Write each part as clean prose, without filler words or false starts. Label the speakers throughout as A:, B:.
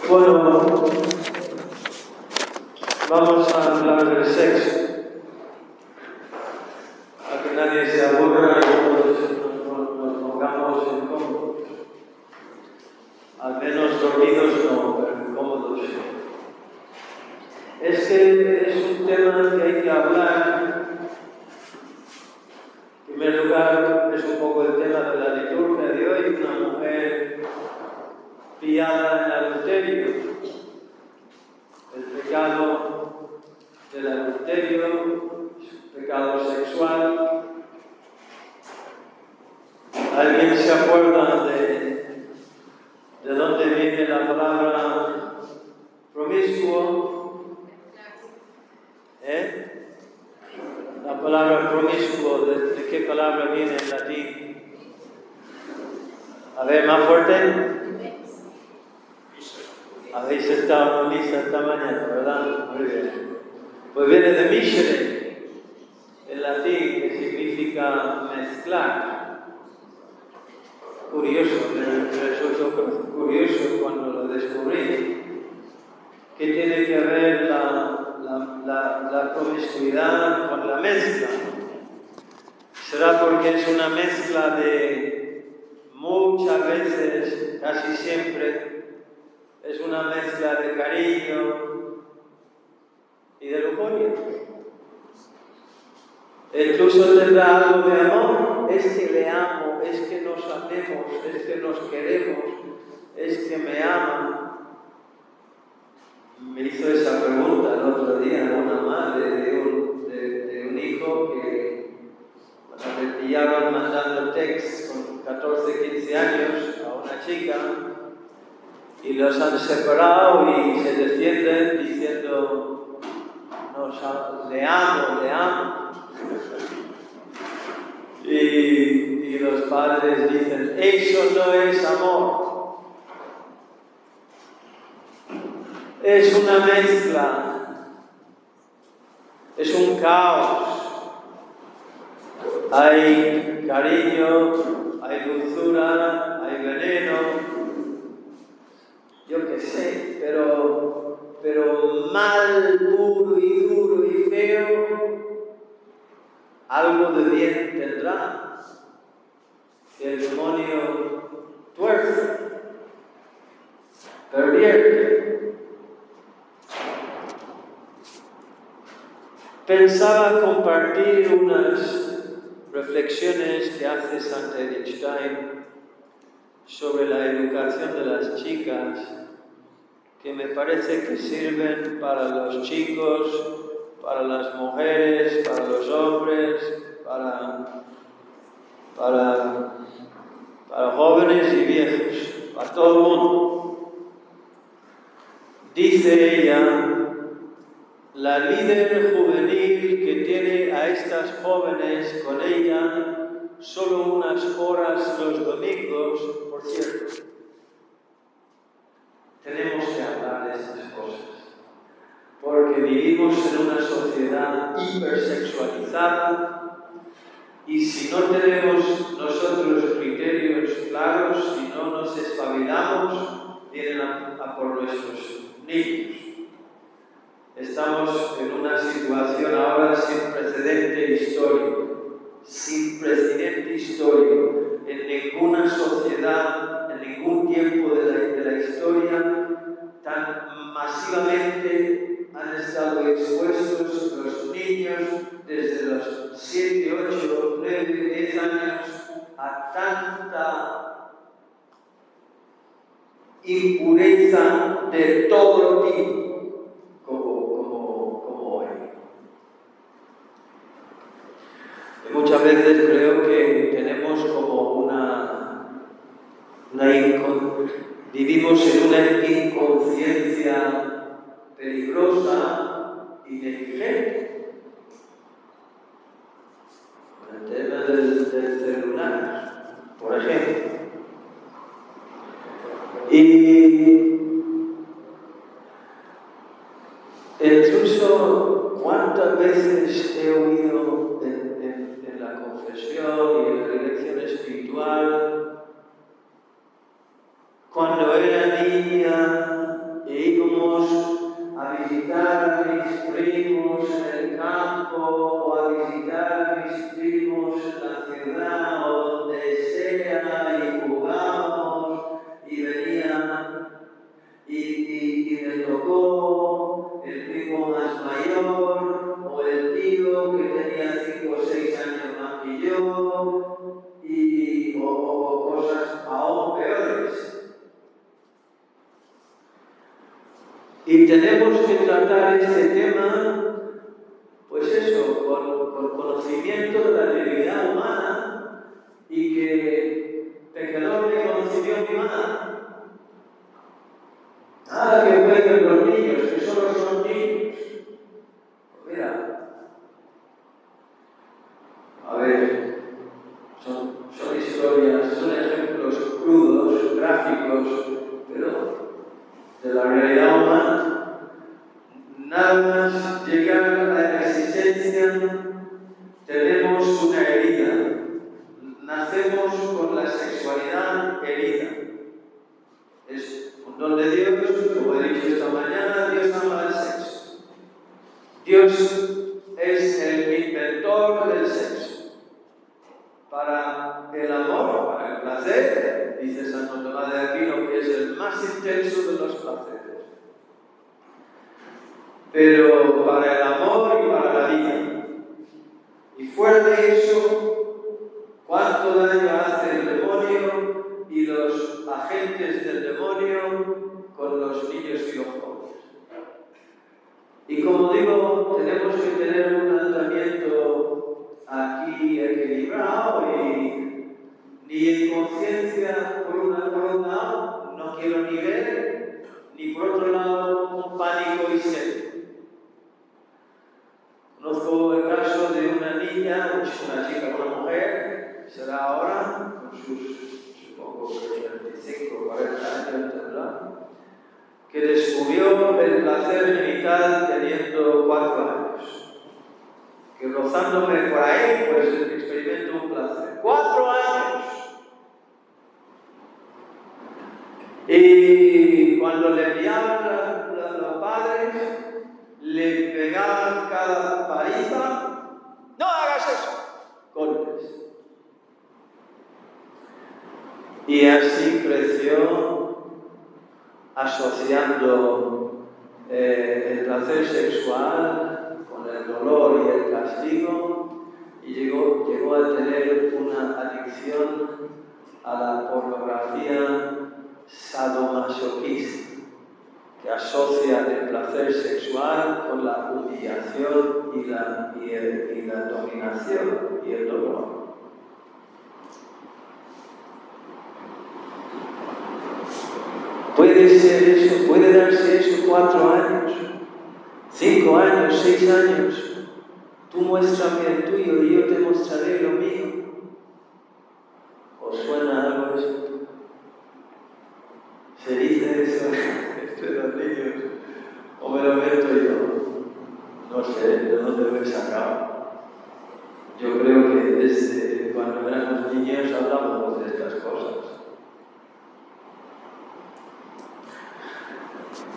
A: Bueno, vamos a hablar del sexo. A que nadie se aburra y todos nos pongamos incómodos. Al menos dormidos no, pero incómodos. Es que es un tema que hay que hablar. En primer lugar, es un poco el tema de la liturgia de hoy, una mujer pillada en adulterio, el pecado del adulterio, pecado sexual. ¿Alguien se acuerda de dónde viene la palabra promiscuo? La palabra promiscuo, ¿de qué palabra viene en latín? A ver, más fuerte. Habéis estado en misa esta mañana, ¿verdad? Muy bien. Pues viene de miscere, en latín, que significa mezclar. Curioso, me resultó curioso cuando lo descubrí. ¿Qué tiene que ver la promiscuidad con la mezcla? ¿Será porque es una mezcla de muchas veces, casi siempre, es una mezcla de cariño y de lujuria? Incluso tendrá algo de amor, es que le amo, es que nos amemos, es que nos queremos, es que me ama. Me hizo esa pregunta el otro día una madre de un hijo que le pillaron mandando texts con 14, 15 años a una chica y los han separado y se defienden diciendo le amo, le amo. Y los padres dicen, eso no es amor. Es una mezcla, es un caos. Hay cariño, hay dulzura, hay veneno, yo qué sé, pero mal, puro y feo, algo de bien tendrá. El demonio tuerce, pervierte. Pensaba compartir unas reflexiones que hace Santa Edith Stein sobre la educación de las chicas, que me parece que sirven para los chicos, para las mujeres, para los hombres, para jóvenes y viejos, para todo el mundo. Dice ella, la líder juvenil que tiene a estas jóvenes con ella solo unas horas los domingos, por cierto. Tenemos que hablar de estas cosas, porque vivimos en una sociedad hipersexualizada y si no tenemos nosotros criterios claros, si no nos espabilamos, vienen a por nuestros niños. Estamos en una situación ahora sin precedente histórico, en ninguna sociedad, en ningún tiempo de la historia, tan masivamente han estado expuestos los niños desde los 7, 8, 9, 10 años a tanta impureza de todo tipo. Muchas veces creo que tenemos como vivimos en una inconsciencia peligrosa y negligente. El tema del celular, por ejemplo. Y incluso cuántas veces he oído en la confesión y en la dirección espiritual, cuando cuando era niña e íbamos a visitar a mis primos en el campo o a visitar a mis primos en la ciudad o donde sea y jugábamos y venían y me tocó el primo más mayor o el tío que tenía 5 o 6 años más que yo o cosas aún peores. Y tenemos que tratar este tema, pues eso, con conocimiento de la realidad humana y que pecador me conoció mi madre. Nada que jueguen los niños, que solo son niños. Pues mira, a ver, son historias, son ejemplos crudos, gráficos, pero de la realidad humana. Nada más llegar a la existencia, tenemos una herida. Nacemos con la sexualidad herida. Es un don de Dios, como he dicho esta mañana, Dios ama el sexo. Dios es el inventor del sexo. Para el amor, para el placer, dice Santo Tomás de Aquino, que es el más intenso de los placeres. Pero para el amor y para la vida. Y fuera de eso, ¿cuánto daño hace el demonio y los agentes del demonio con los niños y los jóvenes? Y como digo, tenemos que tener un tratamiento aquí equilibrado y ni en conciencia por un lado, no quiero ni ver, ni por otro lado un pánico histérico. Conozco el caso de una niña, una chica, una mujer, será ahora, con sus, supongo que 35 o 40 años, ¿verdad?, que descubrió el placer genital teniendo 4 años. Que rozándome por ahí, pues experimento un placer. 4 años. Y cuando le enviaban los padres, le pegaban cada paliza. ¡No hagas eso! Golpes. Y así creció asociando el placer sexual con el dolor y el castigo y llegó a tener una adicción a la pornografía sadomasoquista, que asocia el placer sexual con la humillación y la dominación y el dolor. Puede ser eso, puede darse eso 4 años, 5 años, 6 años. Tú muéstrame el tuyo y yo te mostraré lo mío. ¿Os suena algo eso? ¿Se dice eso entre los niños? ¿O me lo meto yo? No sé, ¿de dónde lo he sacado? Yo creo que desde cuando éramos niños hablábamos de estas cosas.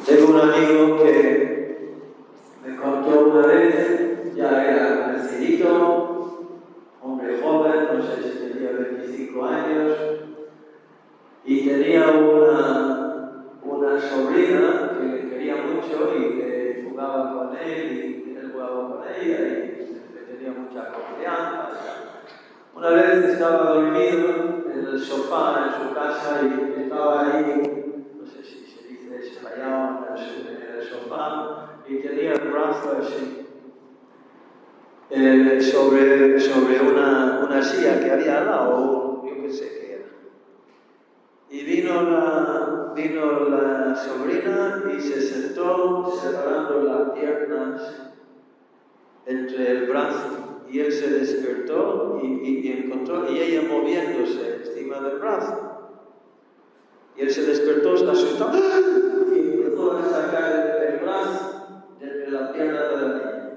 A: Tengo un amigo que me contó una vez, ya era crecidito, hombre joven, no sé si tenía 25 años, y tenía una sobrina que le quería mucho y que jugaba con él y él jugaba con ella y le tenía mucha confianza. Una vez estaba dormido en el sofá en su casa y estaba ahí, no sé si se dice espallado en el sofá, y tenía el brazo así sobre una silla que había al lado, yo qué sé qué era. Y vino la sobrina y se sentó separando las piernas entre el brazo. Y él se despertó y encontró, y ella moviéndose encima del brazo. Y él se despertó, se asustó y empezó a sacar el brazo de entre las piernas de la niña.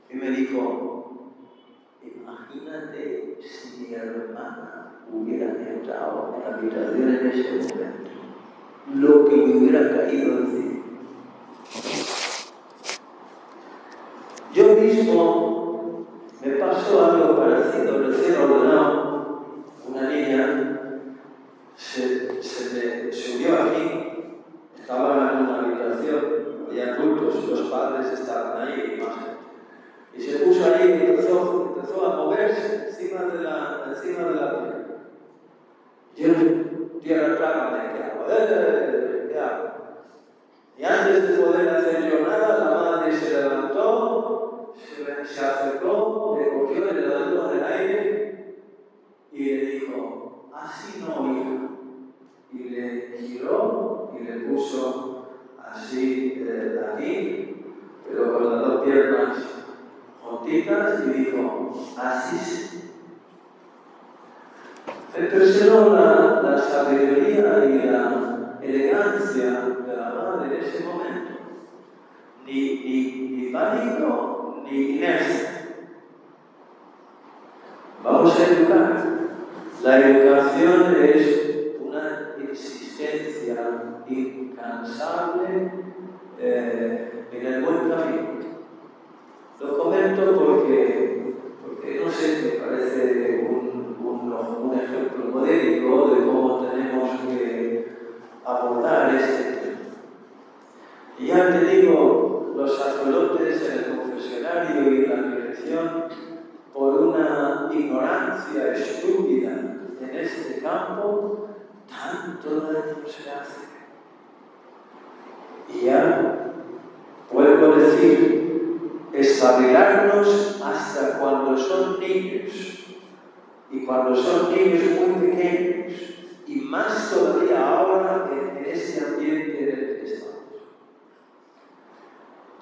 A: Y me dijo, imagínate si mi hermana hubiera entrado en la habitación en ese momento. que me hubiera caído encima. Yo mismo me pasó algo parecido, recién ordenado, una niña se me subió aquí, estaba en una habitación, había adultos, los padres estaban ahí y más. Y se puso ahí y empezó a moverse encima de la piel. Yo, tierra trágame, ¿qué hago? Y antes de poder hacer yo nada, la madre se levantó, se acercó, le cogió, le levantó del aire y le dijo, así no, hija. Y le giró y le puso así aquí, pero con las dos piernas juntitas y dijo, así sí. Me impresionó la sabiduría y la elegancia de la madre en ese momento. Ni pánico, ni inercia. Vamos a educar. La educación es una insistencia incansable en el buen camino. Lo comento porque no sé, me parece un ejemplo modélico de cómo tenemos que abordar este tema. Y ya te digo, los sacerdotes en el confesionario y en la dirección, por una ignorancia estúpida en este campo, tanto daño se hace. Y ya, vuelvo a decir, espabilarnos hasta cuando son niños. Y cuando son niños muy pequeños, y más todavía ahora en este ambiente en el que estamos.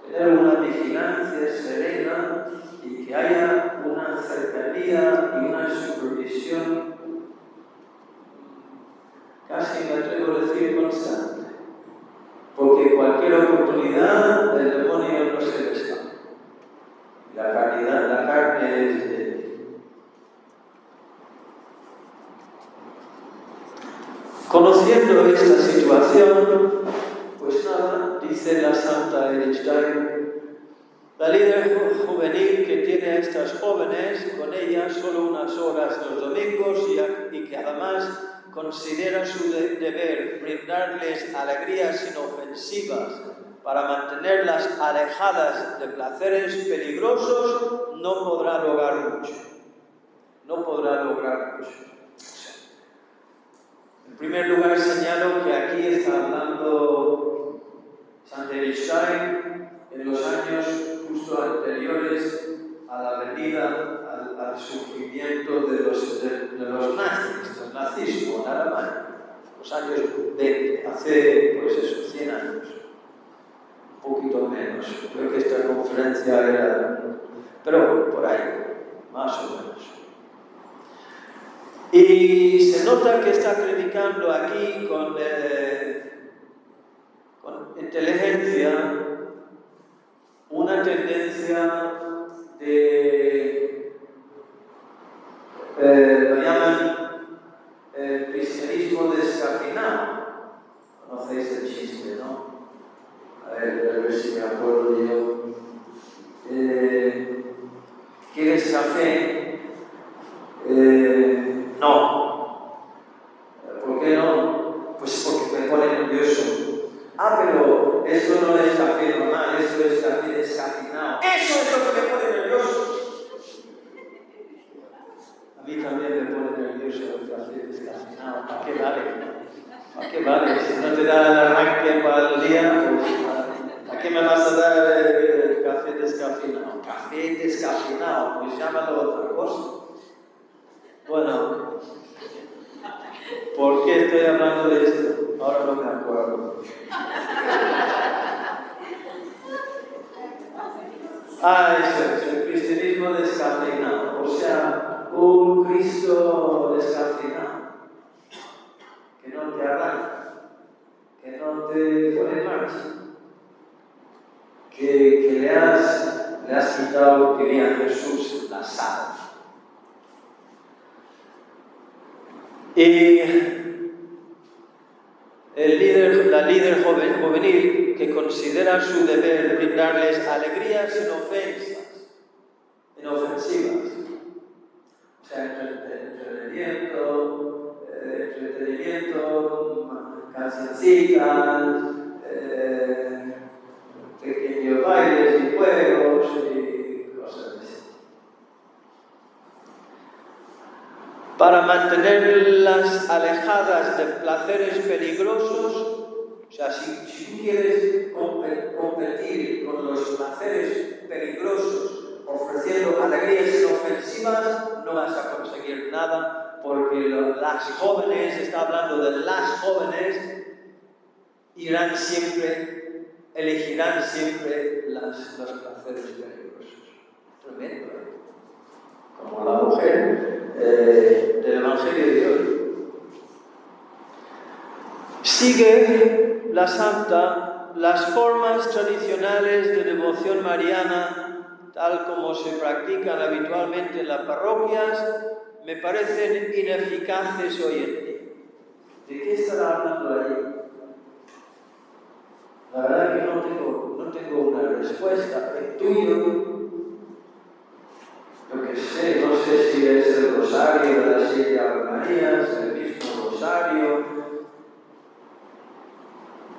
A: Tener una vigilancia serena y que haya una cercanía y una supervisión, casi me atrevo a decir constante. Porque cualquier oportunidad del demonio no se le escapa. La carne es débil. Conociendo esta situación, pues nada, dice la Santa Edith Stein, la líder juvenil que tiene a estas jóvenes con ellas solo unas horas los domingos y que además considera su deber brindarles alegrías inofensivas para mantenerlas alejadas de placeres peligrosos, no podrá lograr mucho. No podrá lograr mucho. En primer lugar, señalo que aquí está hablando Santa Edith Stein en los años justo anteriores a la venida, al surgimiento de los nazis, del nazismo en Alemania, los años 20, hace pues eso, 100 años, un poquito menos. Creo que esta conferencia era, pero por ahí, más o menos. Y se nota que está predicando aquí con inteligencia una tendencia de, lo llaman cristianismo descafeinado. Conocéis el chiste, ¿no? A ver si me acuerdo yo. ¿Quieres café? No. ¿Por qué no? Pues porque me pone nervioso. Pero esto no es café normal, esto es café descafeinado. ¡Eso es lo que me pone nervioso! A mí también me pone nervioso el café descafeinado. ¿Para qué vale? ¿Para qué vale? Si no te da el arranque para el día, pues ¿para qué me vas a dar el café descafeinado? Café descafeinado, pues llámalo otra cosa. Bueno, ¿por qué estoy hablando de esto? Ahora no me acuerdo. Eso es, el cristianismo descafeinado, o sea, un Cristo descafeinado, que no te arranca, que no te pone en marcha, que le has quitado, quería Jesús, la sal. Y el líder la líder juvenil que considera su deber brindarles alegrías inofensivas. O sea, entretenimiento, cancioncitas, pequeños bailes y juegos y cosas así. Para mantenerlas alejadas de placeres peligrosos, o sea, si tú quieres competir con los placeres peligrosos ofreciendo alegrías inofensivas, no vas a conseguir nada, porque las jóvenes, está hablando de las jóvenes, elegirán siempre los placeres peligrosos. Tremendo, ¿eh? Como la mujer del Evangelio de hoy. Sigue la Santa las formas tradicionales de devoción mariana, tal como se practican habitualmente en las parroquias, me parecen ineficaces hoy en día. ¿De qué estará hablando ahí? La verdad que no tengo una respuesta. Intuyo, lo que sé, no sé si es el rosario de las 7 Ave Marías, el mismo rosario,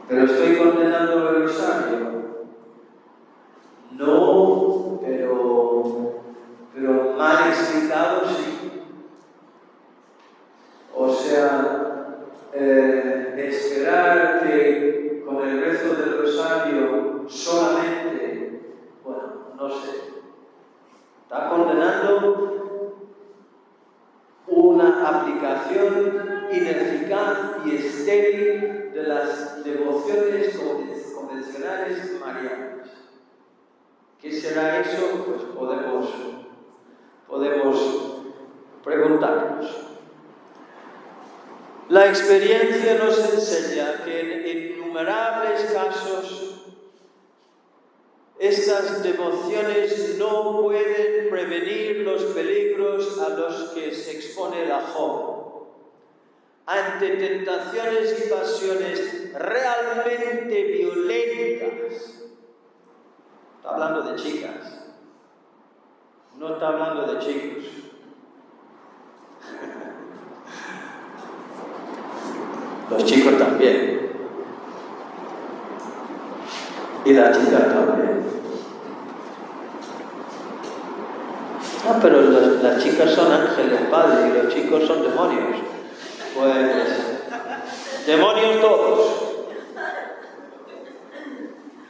A: pero estoy condenando el rosario. No, pero mal explicado sí. O sea, esperar que con el rezo del rosario solamente, bueno, no sé. Está condenando una aplicación ineficaz y estéril de las devociones convencionales marianas. ¿Qué será eso? Pues podemos preguntarnos. La experiencia nos enseña que en innumerables casos estas devociones no pueden prevenir los peligros a los que se expone la joven. Ante tentaciones y pasiones realmente violentas, está hablando de chicas, no está hablando de chicos. Los chicos también. Y las chicas también. Pero las chicas son ángeles, padre, y los chicos son demonios. Pues, demonios todos.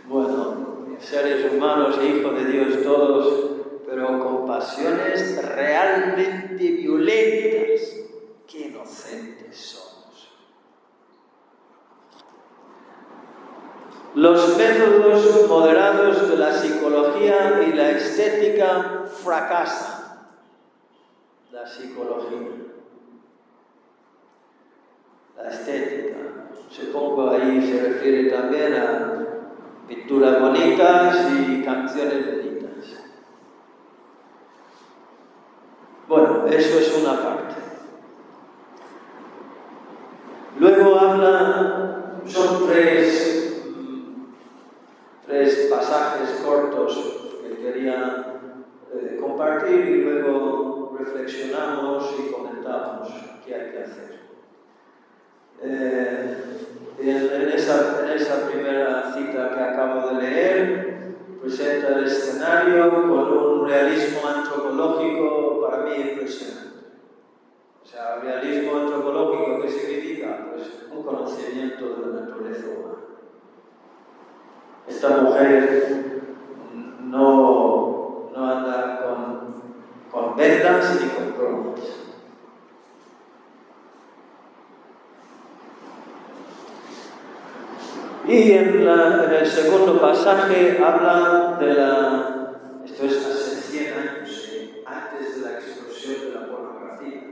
A: Bueno, seres humanos e hijos de Dios todos, pero con pasiones realmente violentas. ¡Qué inocentes somos! Los métodos moderados de la psicología y la estética fracasan. La psicología, la estética, supongo ahí se refiere también a pinturas bonitas y canciones bonitas. Bueno, eso es una parte. Luego habla, son tres pasajes cortos que quería compartir y luego reflexionamos y comentamos qué hay que hacer. En esa primera cita que acabo de leer, presenta el escenario con un realismo antropológico para mí impresionante. O sea, realismo antropológico, ¿qué significa? Pues un conocimiento de la naturaleza humana. Esta mujer no anda con vendas ni con bromas. Y en el segundo pasaje habla de esto es hace 100 años, antes de la explosión de la pornografía.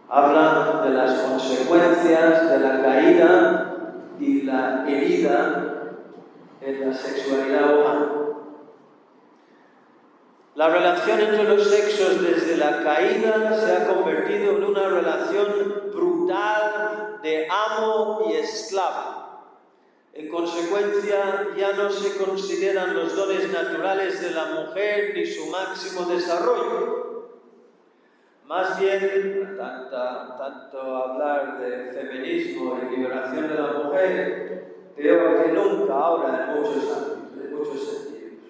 A: Habla de las consecuencias de la caída y la herida en la sexualidad humana. La relación entre los sexos desde la caída se ha convertido en una relación brutal brutal de amo y esclavo. En consecuencia, ya no se consideran los dones naturales de la mujer ni su máximo desarrollo. Más bien, tanto hablar de feminismo y liberación de la mujer, peor que nunca ahora en muchos ámbitos, en muchos sentidos.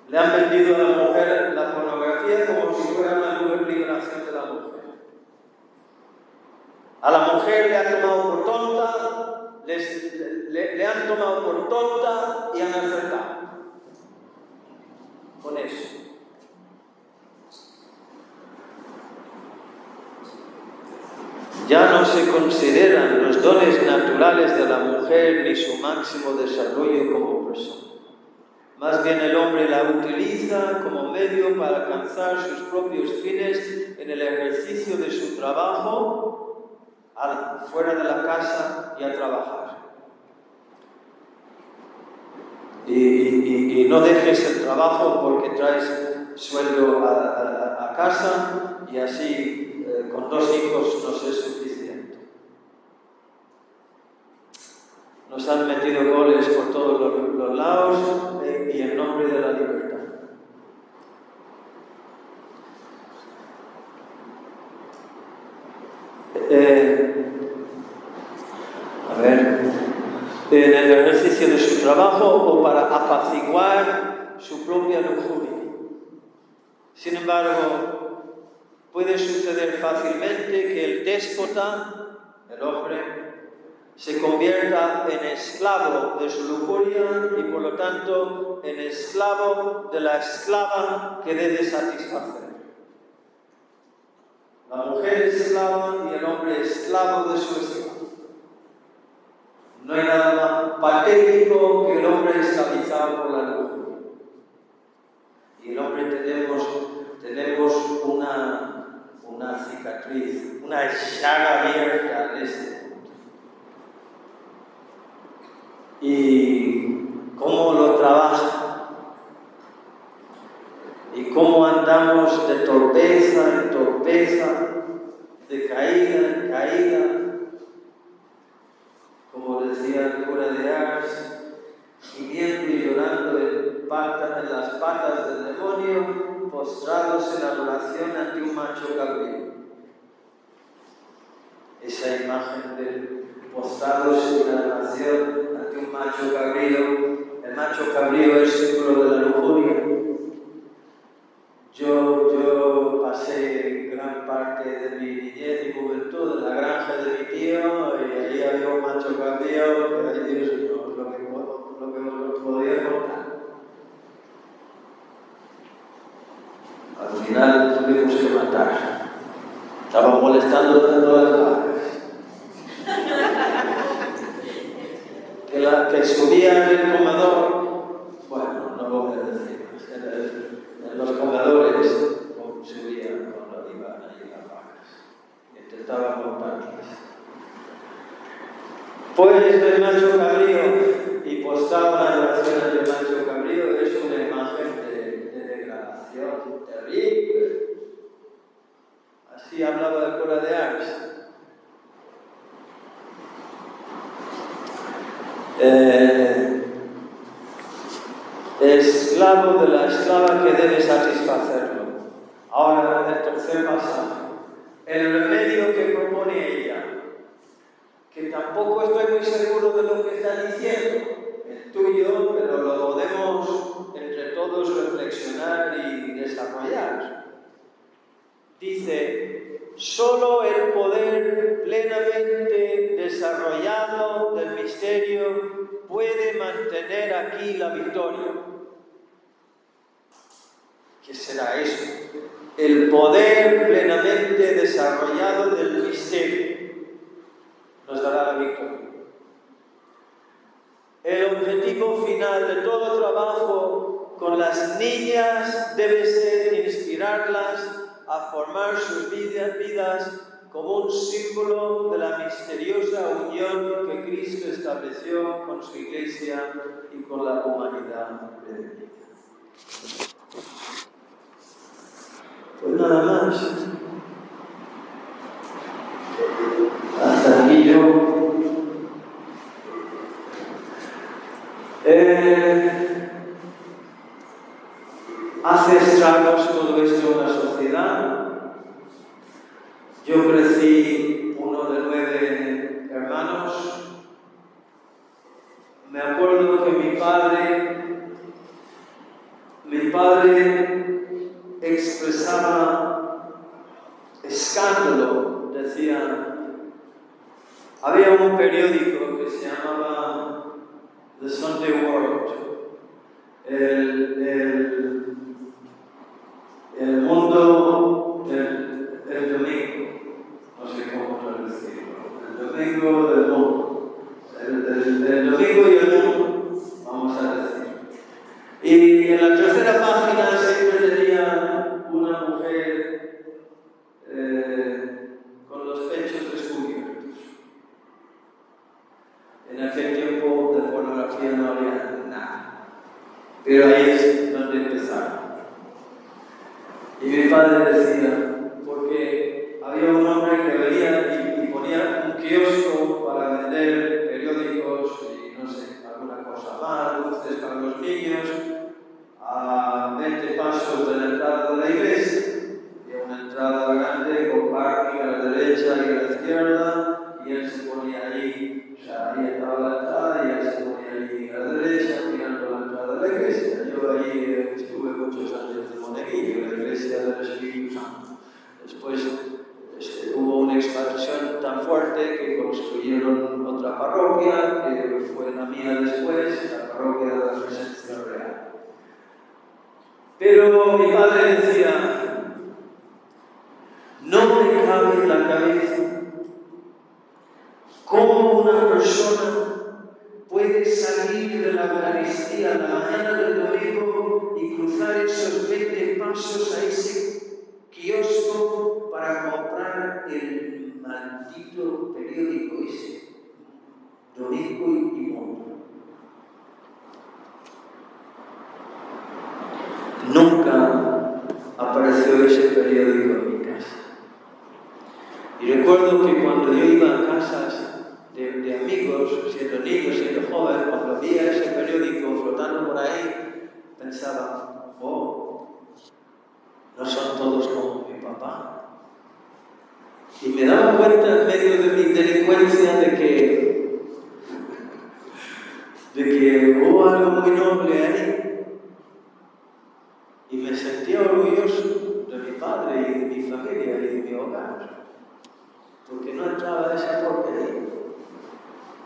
A: Le han vendido a la mujer la pornografía como si fuera una liberación de la mujer. A la mujer le han tomado por tonta, le han tomado por tonta y han acertado. Con eso. Ya no se consideran los dones naturales de la mujer ni su máximo desarrollo como persona. Más bien el hombre la utiliza como medio para alcanzar sus propios fines en el ejercicio de su trabajo, fuera de la casa y a trabajar. Y no dejes el trabajo porque traes sueldo a casa y así con 2 hijos no es suficiente. Nos han metido goles por todos los lados y en nombre de la libertad. En el ejercicio de su trabajo o para apaciguar su propia lujuria. Sin embargo, puede suceder fácilmente que el déspota, el hombre, se convierta en esclavo de su lujuria y por lo tanto en esclavo de la esclava que debe satisfacer. La mujer esclava y el hombre esclavo de su esclavo. No hay nada más patético que el hombre esclavizado por la lujuria. Y el hombre tenemos una cicatriz, una llaga abierta en este punto. Y cómo lo trabaja. Y cómo andamos de torpeza en torpeza, de caída en caída. Como decía el cura de Ars, gimiendo y llorando en las patas del demonio, postrados en adoración ante un macho cabrío. Esa imagen de postrados en adoración ante un macho cabrío, el macho cabrío es símbolo de la lujuria. Yo pasé gran parte de mi niñez y juventud en la granja de mi tío y ahí había un macho cabrío que ahí Dios mío, lo que podía contar. Al final tuvimos que matar. Estaba molestando tanto a las vacas. Que subía en el comedor, bueno, no lo voy a decir más. En los comedores subían cuando iban ahí las vacas. Intentaban montarlas. Pues el macho cabrío y postrado la adoración del macho cabrío es una imagen de degradación terrible. Así hablaba el cura de Ars. Esclavo de la esclava que debe satisfacerlo. Ahora el tercer pasaje. El remedio que propone ella, que tampoco estoy muy seguro de lo que está diciendo, el tuyo, pero lo podemos entre todos reflexionar y desarrollar. Dice, solo el poder plenamente desarrollado del misterio puede mantener aquí la victoria. ¿Qué será eso? El poder plenamente desarrollado del misterio nos dará la victoria. El objetivo final de todo trabajo con las niñas debe ser inspirarlas a formar sus vidas como un símbolo de la misteriosa unión que Cristo estableció con su Iglesia y con la humanidad redimida. Pues nada más. Pero hace estragos todo esto en la sociedad. Yo crecí uno de 9 hermanos. Me acuerdo que mi padre expresaba escándalo, decía. Había un periódico que se llamaba The Sunday World, el mundo del domingo, no sé cómo traducirlo, el domingo del mundo, el domingo y el mundo, vamos a decir. Y en la tercera página siempre tenía una mujer con los pechos descubiertos. En aquel tiempo de pornografía no había nada, pero ahí es donde empezaron. Y mi padre decía, porque había un hombre que venía y ponía un kiosco para vender periódicos y no sé, alguna cosa más, dulces para los niños, a 20 pasos de la entrada de la iglesia. Había una entrada grande con parking a la derecha y a la izquierda, y él se ponía ahí, o sea, ahí estaba la entrada y él se ponía ahí a la derecha mirando la entrada de la iglesia. Yo ahí estuve muchos años de monaguillo en la iglesia del Espíritu Santo. Después hubo una expansión tan fuerte que construyeron otra parroquia, que fue la mía después, la parroquia de la Presencia Real. Pero mi padre decía, no me cabe en la cabeza cómo una persona puede salir de la Eucaristía a la mañana del domingo y cruzar esos 20 pasos a ese kiosco para comprar el maldito periódico ese, Domingo y Mundo. Nunca apareció ese periódico en mi casa. Y recuerdo que cuando yo iba a casas de amigos, siendo niño, siendo joven, cuando veía ese periódico flotando por ahí, pensaba, oh, no son todos como mi papá. Y me daba cuenta en medio de mi delincuencia de que hubo algo muy noble ahí. Y me sentía orgulloso de mi padre y de mi familia y de mi hogar, porque no entraba esa porquería.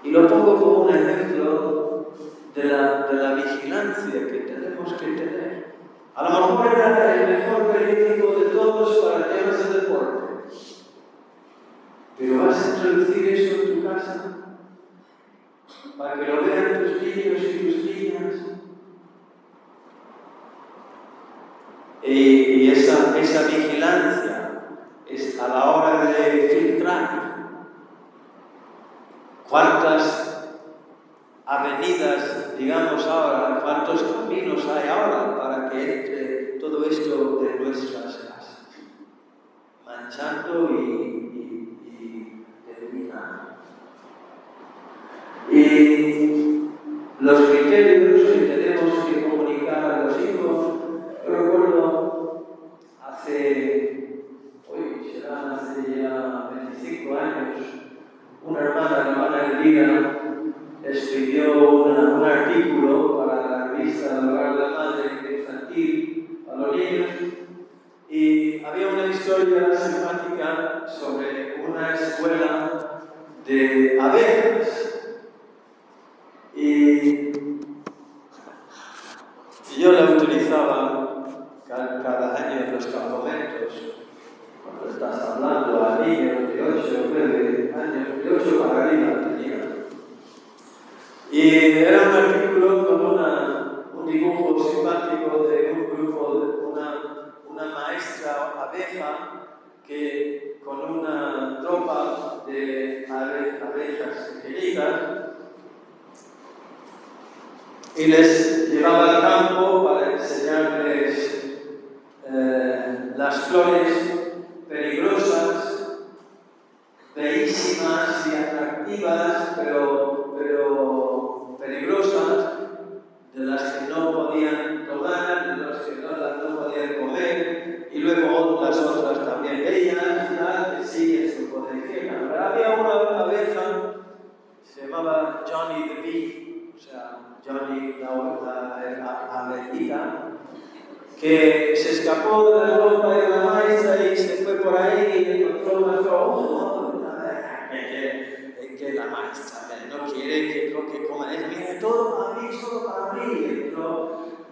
A: Y lo pongo como un ejemplo de la vigilancia que tenemos que tener. A lo mejor era el mejor periódico de todos para temas de deporte. Pero vas a introducir eso en tu casa para que lo vean tus niños y tus niñas. Y esa vigilancia es a la hora de filtrar. ¿Cuántas avenidas, digamos ahora, cuántos caminos hay ahora para que entre todo esto de nuestras casas? Manchando y terminando. Y los criterios que tenemos que comunicar a los hijos, yo recuerdo hace ya 25 años, una hermana Elvira escribió un artículo para la revista del Hogar de la Madre Infantil a los niños, y había una historia simpática sobre una escuela de abejas. Y yo la utilizaba cada año en los campamentos, cuando estás hablando a niños de 8 o 9 años, de 8 para arriba tenía. Y era un artículo con un dibujo simpático de un grupo, de una maestra abeja que con una tropa de abejas pequeñitas y les llevaba al campo para enseñarles las flores peligrosas, bellísimas y atractivas caritativas, pero peligrosas, de las que no podían tomar, de las que no podían comer, y luego las otras también veían, que sí, eso podía. Pero había una abeja, se llamaba Johnny the Bee, o sea, Johnny la abejita, que se escapó de la ropa de la maestra y se fue por ahí y encontró una flor. Que la maestra no quiere que coma. Mira, todo para mí, solo para mí.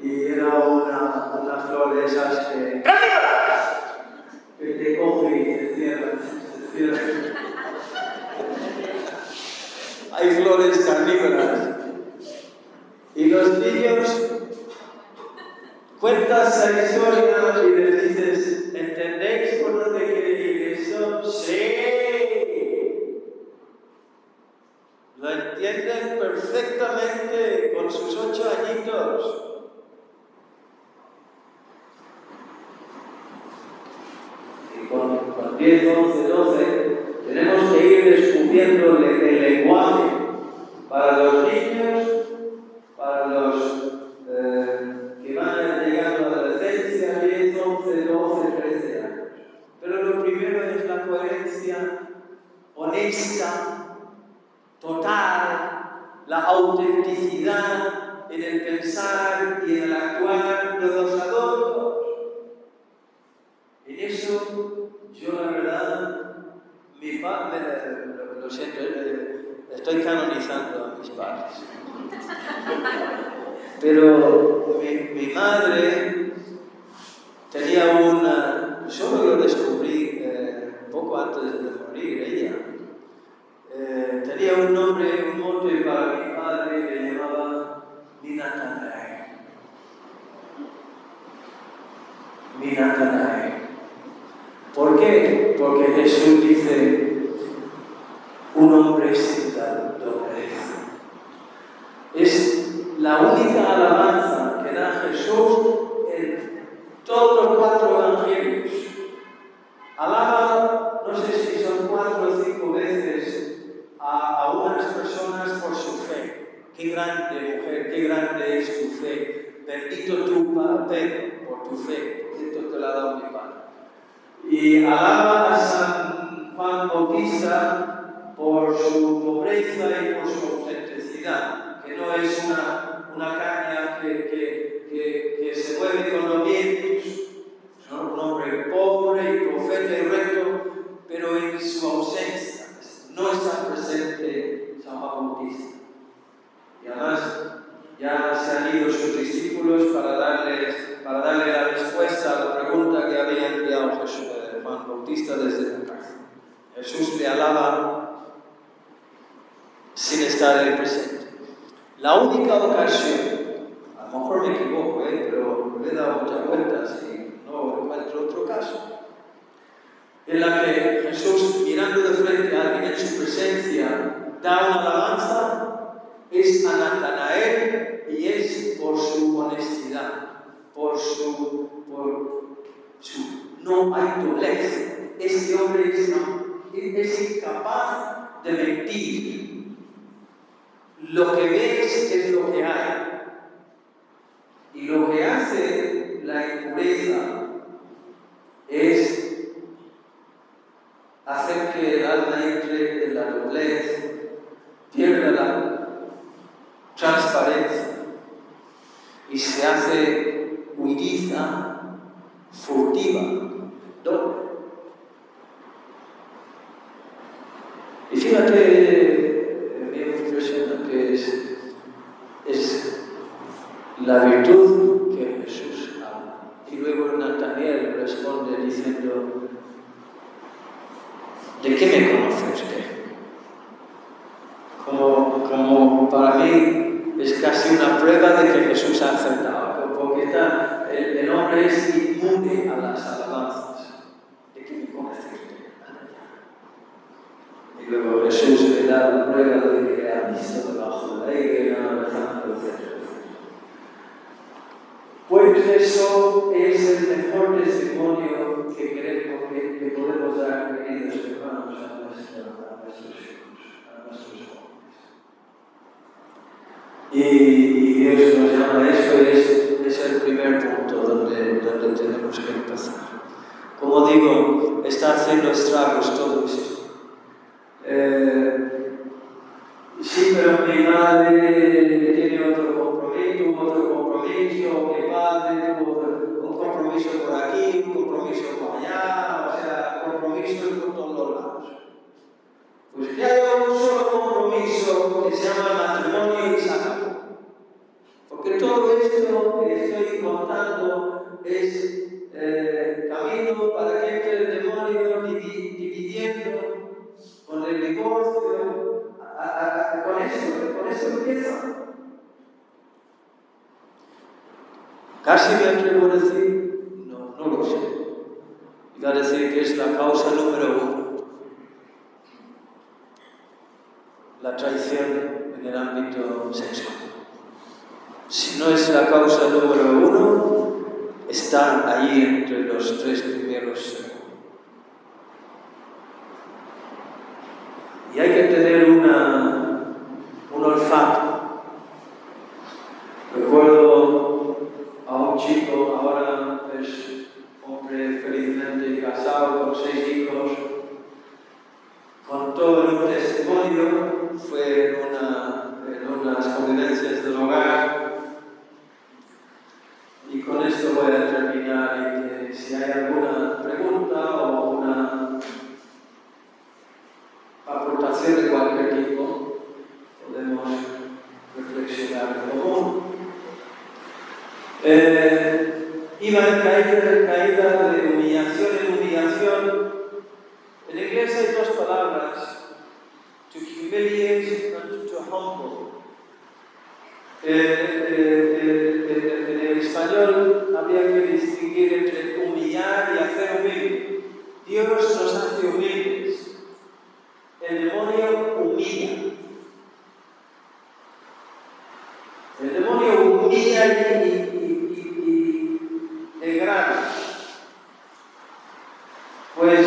A: Y era una flor de esas que te coge y te cierra. Hay flores carnívoras. Y los niños cuentas la historia y les dices, ¿entendéis por dónde quiere ir eso? ¡Sí! Lo entienden perfectamente con sus 8 añitos. Y con 10, 11, 12, tenemos que ir descubriendo el lenguaje para los niños, para los que van llegando a la adolescencia, 10, 11, 12, 13 años. Pero lo primero es la coherencia honesta, total, la autenticidad en el pensar y en el actuar de los adultos. En eso, yo la verdad, mi padre, lo siento, estoy canonizando a mis padres. Pero mi madre tenía una, solo lo descubrí poco antes de morir ella. Tenía un nombre, un mote para mi padre que le llamaba Minatanae. Minatanae. ¿Por qué? Porque Jesús dice, un hombre sin tal doblez. Es la única alabanza que da Jesús en todos los 4 evangelios. Alaba, no sé si son 4 o 5 veces a unas personas por su fe. Qué grande mujer, qué grande es tu fe. Bendito tú, Pedro, por tu fe. Por cierto, te la ha dado mi padre. Y alaba a San Juan Bautista por su pobreza y por su autenticidad, que no es una caña que se mueve con los vientos. Es un hombre pobre y profeta y recto, pero en su ausencia no está presente San Juan Bautista. Y además ya se han ido sus discípulos para darle la respuesta a la pregunta que había enviado Juan Bautista desde la cárcel. Jesús le alaba sin estar en el presente. La única ocasión, a lo mejor me equivoco, pero le he dado muchas vueltas y no encuentro otro caso, en la que Jesús, mirando de frente a alguien en su presencia, da una alabanza, es a Natanael y es por su honestidad, por su no hay doblez. Este hombre es incapaz de mentir. Lo que ves es lo que hay. Y lo que hace la impureza es hacer que el alma entre en la doblez, pierda la transparencia y se hace huidiza, furtiva, doble. Y fíjate, me impresiona que es la virtud que Jesús habla. Y luego Natanael responde diciendo, ¿de qué me conoce usted? Como para mí es casi una prueba de que Jesús ha acertado, porque el hombre es inmune a las alabanzas. ¿De qué me conoce usted? Y luego Jesús le da la prueba de que ha visto debajo de la higuera, etc. Pues eso es el mejor testimonio que podemos dar, queridos hermanos, a nuestros hijos, a nuestros jóvenes. Y Dios nos llama a eso, y es el primer punto donde tenemos que empezar. Como digo, está haciendo estragos todo esto. Sí, pero mi madre tiene otro compromiso, mi padre tuvo un compromiso por aquí, un compromiso por allá, o sea, compromisos por todos lados. Pues que haya un solo compromiso que se llama matrimonio y se acabó. Porque todo esto que estoy contando es camino para que entre el demonio dividiendo con el divorcio. Con eso empieza. Casi me atrevo a decir, no lo sé. Iba a decir que es la causa número 1. La traición en el ámbito sexual. Si no es la causa número 1, están ahí entre los 3 primeros. Y hay que tener un olfato. Recuerdo a un chico, ahora es hombre felizmente casado con 6 hijos, contó en un testimonio, fue en unas convivencias del hogar, y con esto voy a terminar, y que si hay alguna pregunta o una aportación de cualquier tipo, podemos reflexionar en común. Iba en caída, de humillación en humillación. En inglés hay 2 palabras, to humiliate and to humble. En el español habría que distinguir entre humillar y hacer humilde. Dios nos hace humildes. El demonio humilla. El demonio humilla y degrada. Pues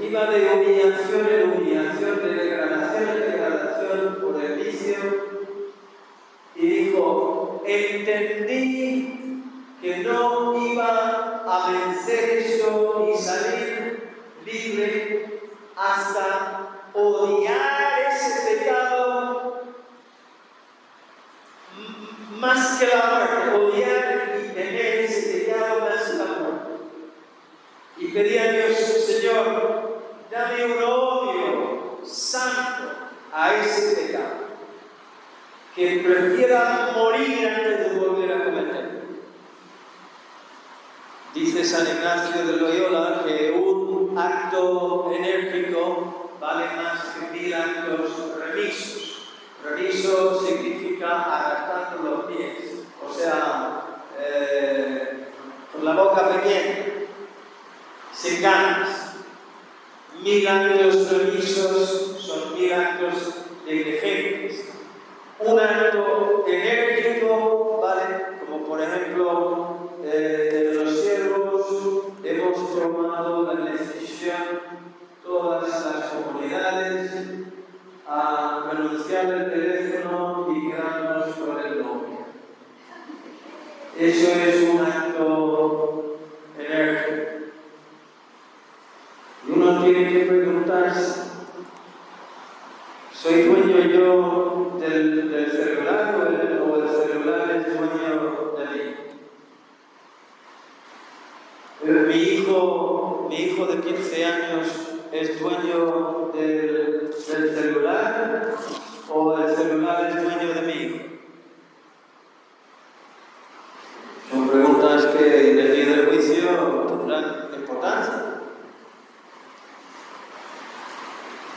A: iba de humillación en humillación, de degradación en degradación por el vicio, y dijo, entendí que no iba a vencer eso y salir libre hasta odiar ese pecado más que la muerte, odiar y temer ese pecado más que la muerte. Y pedí a Dios, Señor, dame un odio santo a ese pecado, que prefiera morir antes de volver a cometerlo. Dice San Ignacio de Loyola que un acto enérgico vale más que 1000 actos remisos. Remiso significa arrastrando los pies, o sea, con la boca pequeña, sin ganas. 1000 actos remisos son 1000 actos negligentes. Un acto enérgico vale, como por ejemplo, de los siervos hemos tomado la decisión, todas las comunidades, a renunciar al teléfono y quedarnos con el novio. Eso es un acto enérgico. Y uno tiene que preguntarse, ¿soy dueño yo del celular o el celular es dueño de mí? Mi hijo de 15 años es dueño del celular o el celular es dueño de mí. Son preguntas que en el día del juicio tendrán importancia.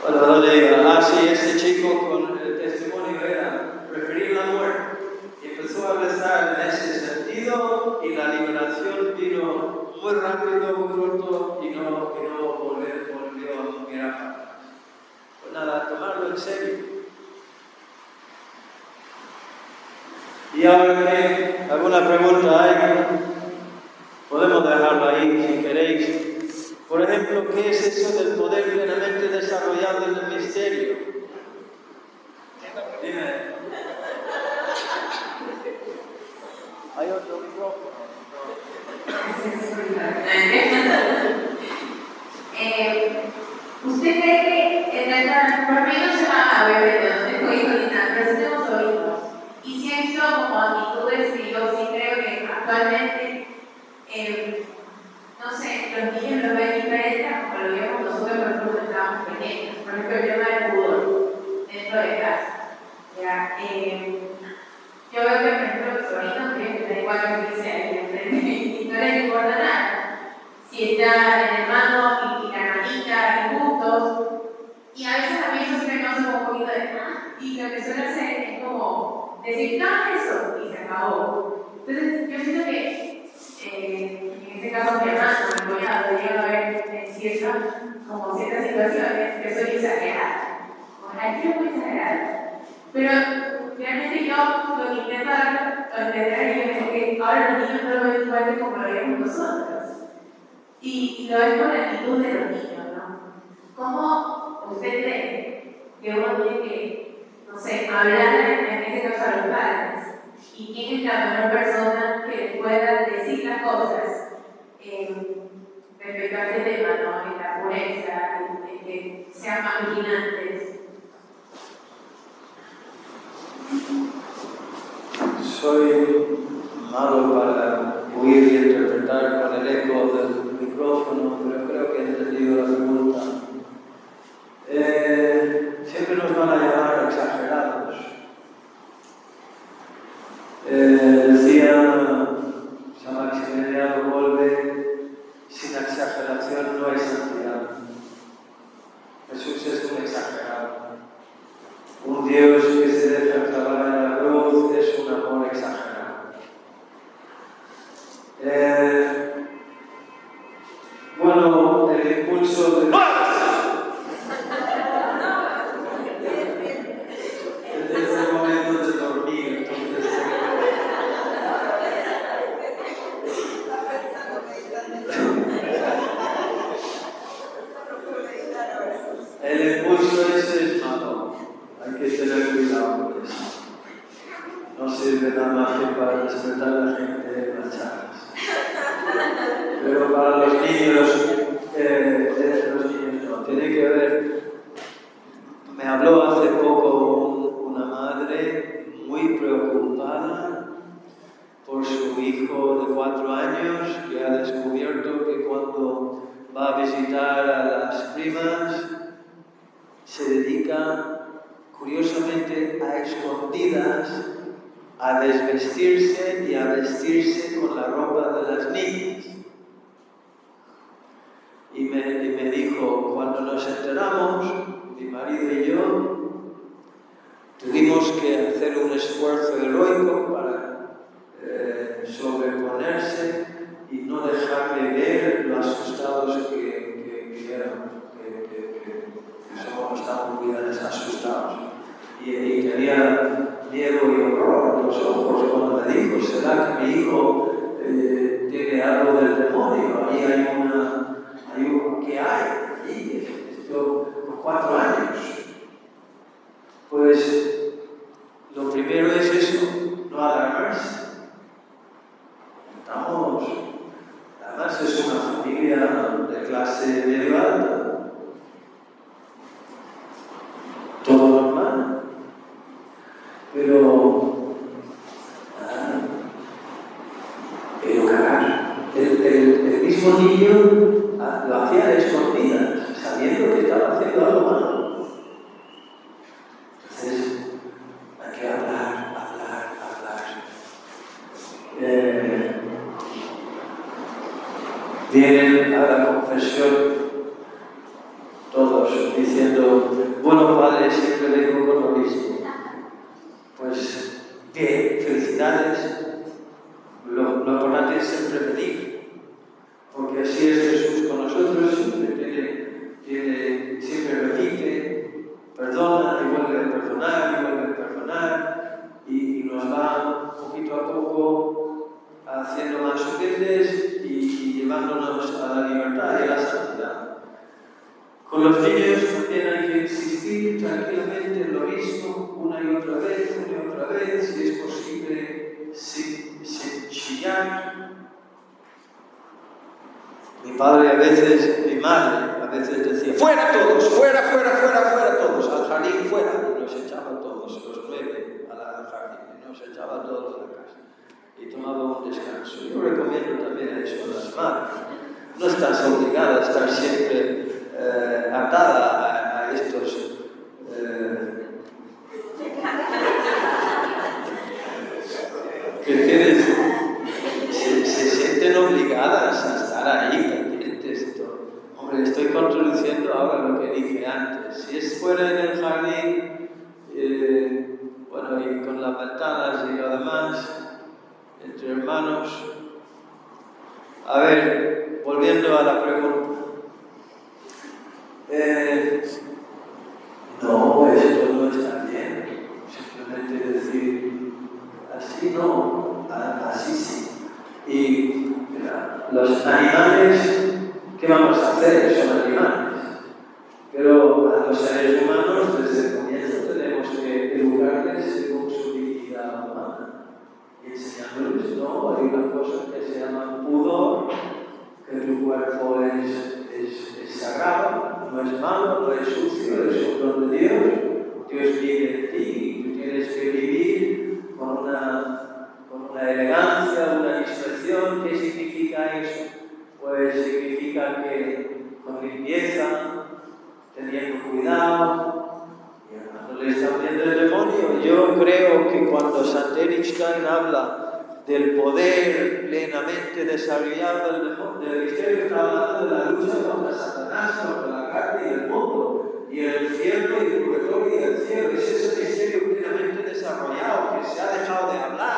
A: Bueno, donde diga, sí, este chico con el testimonio era preferir la muerte. Y empezó a rezar en ese sentido y la liberación vino muy rápido, muy pronto y no volvió a mirar para atrás. Pues nada, tomarlo en serio. Y ahora que alguna pregunta hay, podemos dejarlo ahí si queréis. Por ejemplo, ¿qué es eso del poder plenamente desarrollado en el misterio? Hay otro micrófono.
B: ¿Usted cree que en el por mí no se va a ver, no tengo hijos ni nada, pero sí tengo sobrinos? Y sí he visto como actitudes que yo sí creo que actualmente, no sé, los niños lo ven diferente a como lo vemos nosotros, por ejemplo, cuando estábamos pequeños. Por ejemplo, el tema del pudor dentro de casa. ¿Ya? Yo veo que, por ejemplo, mis sobrinos creen que da igual que sea ahí enfrente y no les importa nada. Si está el hermano y la hermanita y juntos, y a veces a mí eso sí me causa un poquito de y lo que suele hacer es como decir, no, eso, y se acabó. Entonces, yo siento que en este caso mi hermano, mi cuñado, llegan a ver en ciertas situaciones que soy exagerada. Aquí es muy exagerada. Pero realmente yo lo que intento entender a ellos es que ahora los niños no lo ven igual que como lo veíamos nosotros. Y lo ven con la actitud de los niños, ¿no? ¿Cómo usted cree que uno tiene que, no sé, hablar en este caso a los padres? ¿Y quién es la mejor persona que les pueda decir las cosas respecto a este tema, ¿no? En la pureza, en que sean más vigilantes?
A: Soy malo para oír y interpretar con el eco del micrófono, pero creo que he entendido la pregunta. Siempre nos van a llamar exagerados. Decía San Maximiliano Kolbe, sin exageración no hay santidad. Jesús es un exagerado. Un Dios que se deja clavar en la cruz es un amor exagerado. Bueno, el impulso de... Desde ese momento de dormir, entonces... El impulso ese es malo. Hay que tener cuidado con eso. No sirve nada más que para despertar a la gente en las charlas. Pero para los niños no. Tiene que ver. Me habló hace poco una madre muy preocupada por su hijo de 4 años que ha descubierto que cuando va a visitar a las primas se dedica curiosamente a escondidas a desvestirse y a vestirse con la ropa de las niñas. Y me dijo, cuando nos enteramos, mi marido y yo, tuvimos que hacer un esfuerzo heroico para sobreponerse y no dejar de ver lo asustados que éramos, que somos tan muy asustados. Y tenía miedo y horror en los ojos cuando me dijo, ¿será que mi hijo tiene algo del demonio? Ahí hay ¿qué hay? Ahí, esto por 4 años. Pues lo primero es eso, no alarmarse. Además es una familia de clase medio alta. Todo normal. Pero carajo, el mismo niño lo hacía a escondidas, sabiendo que estaba haciendo algo malo. Entonces, hay que hablar. Vienen a la confesión todos diciendo, bueno, padre, siempre vengo con lo mismo. Pues, bien, felicidades. Lo importante es siempre pedir, porque así es Jesús con nosotros, siempre repite, perdona y vuelve a perdonar, y nos va poquito a poco haciendo más humildes y llevándonos a la libertad y a la santidad. Con los niños también hay que insistir tranquilamente en lo mismo, una y otra vez, si es posible, sin mi padre a veces, mi madre a veces decía, fuera todos, fuera todos, al jardín fuera, y nos echaba todos, los 9 al jardín, y nos echaba todos a la casa, y tomaba un descanso. Yo recomiendo también eso a las madres. No estás obligada a estar siempre atada a estos que tienes, se sienten obligadas a estar ahí pendientes. Hombre, estoy contradiciendo ahora lo que dije antes. Si es fuera en el jardín, bueno, y con las ventanas y lo demás, entre hermanos. A ver, volviendo a la pregunta. No, esto no está bien. Simplemente decir, así no, así sí. Y mira, los animales, ¿qué vamos a hacer? Son animales. Pero a los seres humanos, desde el comienzo, tenemos que educarles según su dignidad humana. Y enseñándoles, no, hay una cosa que se llama pudor, que tu cuerpo es sagrado, no es malo, no es sucio, es un don de Dios. Dios vive en ti y tú tienes que vivir con una elegancia, una discreción. ¿Qué significa eso? Pues significa que con limpieza, teniendo cuidado, y no le está viendo el demonio. Yo creo que cuando Saint Einstein habla del poder plenamente desarrollado del misterio, está hablando de la lucha contra Satanás, contra la carne y el mundo, y el infierno y el purgatorio y el cielo. Es ese misterio plenamente desarrollado que se ha dejado de hablar.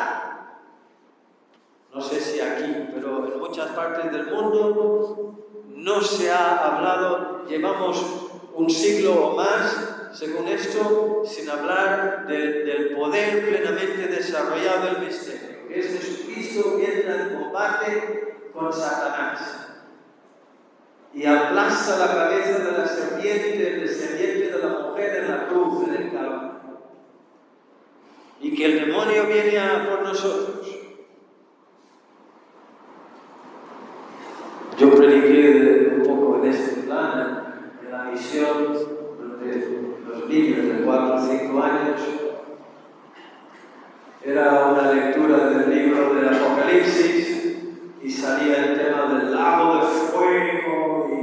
A: No sé si aquí, pero en muchas partes del mundo no se ha hablado. Llevamos un siglo o más, según esto, sin hablar del poder plenamente desarrollado del misterio. Es Jesucristo que entra en combate con Satanás y aplasta la cabeza de la serpiente, el descendiente de la mujer en la cruz, en el Calvario, y que el demonio viene a por nosotros. Yo prediqué un poco en este plan, en la misión de los niños de 4 o 5 años. Era una lectura del libro del Apocalipsis y salía el tema del lago de fuego y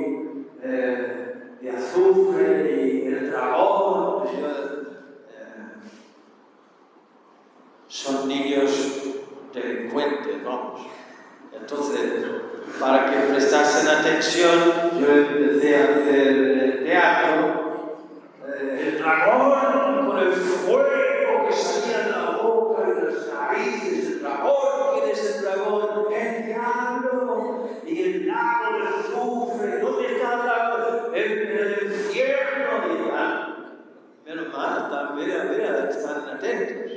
A: de azufre y el dragón. Son niños delincuentes, vamos. Entonces, para que prestasen atención, yo empecé a hacer teatro. El dragón con el fuego que salía de la boca y las narices, el dragón, ¿quién es el dragón? El diablo, y el lago de azufre, ¿dónde está el lago? En el infierno, dirán. Menos mal, mira, están atentos.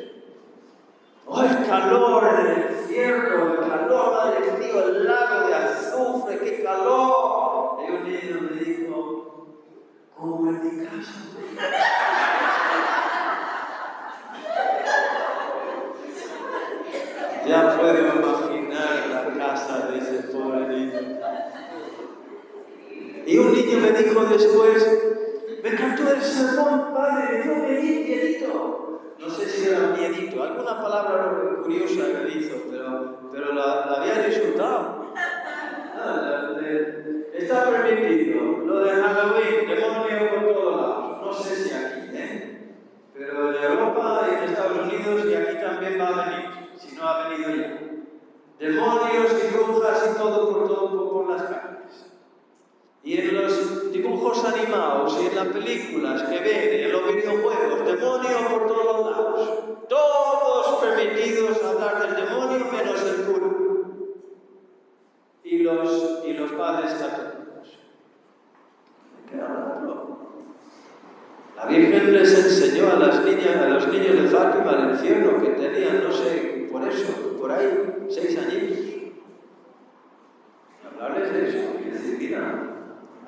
A: ¡Oh, el calor en el infierno! ¡El calor, madre mía! El lago de azufre, ¡qué calor! Y un niño me dijo, como en mi casa. Ya puedo imaginar la casa de ese pobre niño. Y un niño me dijo después, me encantó el sermón, padre, yo me di miedito. No sé si era miedito, alguna palabra curiosa que hizo, pero la había disfrutado. Está permitido. Lo de Halloween, demonio por todos lados. No sé si aquí, pero en Europa y en Estados Unidos y aquí también va a venir, si no ha venido ya. Demonios y brujas y todo por las calles. Y en los dibujos animados y en las películas que ven, en los videojuegos, demonios por todos lados. Todos permitidos hablar del demonio menos el cura. Y los padres católicos. ¿Qué hablarlo? La Virgen les enseñó a las niñas, a los niños de Fátima el infierno que tenían, no sé, por ahí, 6 añitos. Y hablarles de eso, y decir, mira,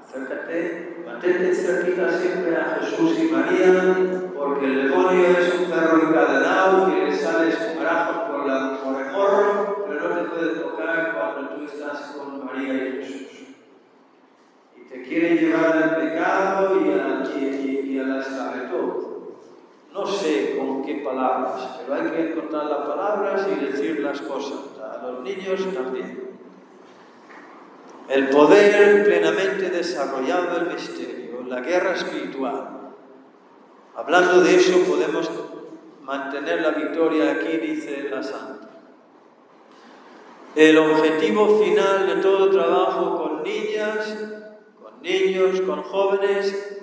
A: acércate, mantente cerquita siempre a Jesús y María, porque el demonio es un perro encadenado que le sale espumarajos por el morro, pero no te puede tocar cuando tú estás con María y Jesús. y te quiere llevar al pecado y a la esclavitud. No sé con qué palabras, pero hay que encontrar las palabras y decir las cosas. A los niños también. El poder plenamente desarrollado del misterio, la guerra espiritual. Hablando de eso, podemos mantener la victoria aquí, dice la Santa. El objetivo final de todo trabajo con niñas, con niños, con jóvenes,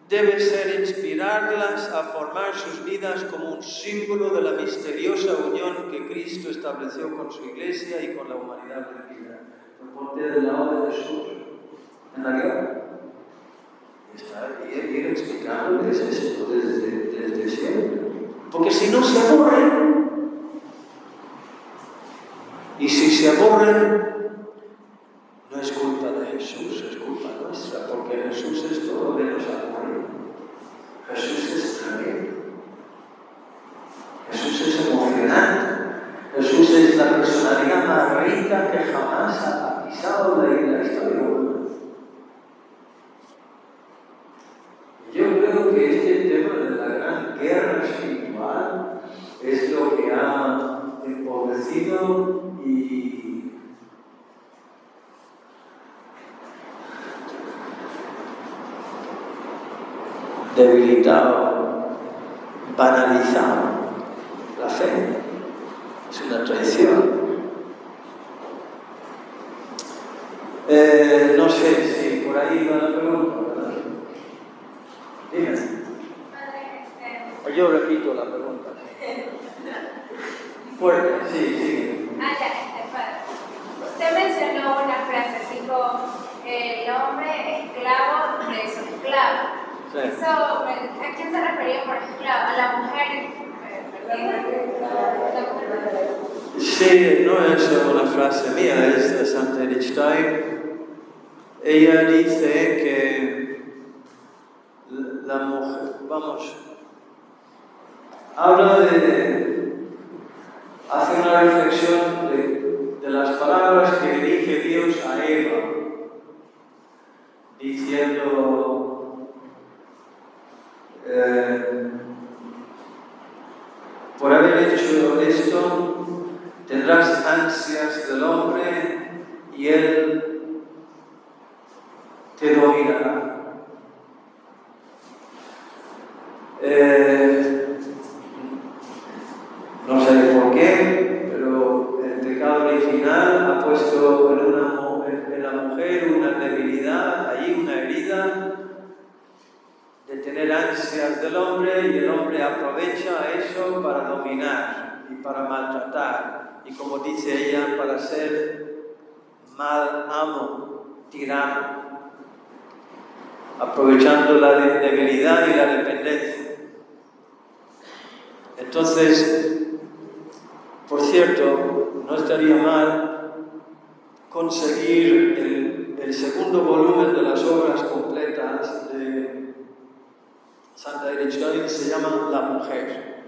A: debe ser inspirarlas a formar sus vidas como un símbolo de la misteriosa unión que Cristo estableció con su Iglesia y con la humanidad perdida. Ponte del lado de Jesús en la guerra. Y ir explicándoles esto desde siempre. Porque si no se aburren, y si se aburren, no es culpa de Jesús, es culpa nuestra, porque Jesús es todo menos aburrido. Jesús es tremendo. Jesús es emocionante. Jesús es la personalidad más rica que jamás ha pisado la historia humana. Yo creo que este tema de la gran guerra espiritual es lo que ha empobrecido y debilitado, banalizado la fe. Es una traición. No sé si por ahí va la pregunta, ¿verdad? Dime. Yo repito la pregunta. Fuerte, sí.
C: Padre. Usted mencionó una frase, dijo, el hombre esclavo de su esclavo.
A: Sí.
C: Eso, ¿a quién se refería por esclavo? ¿A la mujer?
A: Sí, no es una frase mía, es de Santa Edith Stein. Ella dice que la mujer, habla hace una reflexión de las palabras que dirige Dios a Eva, diciendo, por haber hecho esto, tendrás ansias del hombre y él te dominará. No sé por qué, pero el pecado original ha puesto en la mujer una debilidad, ahí una herida de tener ansias del hombre, y el hombre aprovecha eso para dominar y para maltratar, y como dice ella, para ser mal amo, tirano, aprovechando la debilidad y la dependencia. Entonces, por cierto, no estaría mal conseguir el segundo volumen de las obras completas de Santa Edith Stein, se llama La Mujer.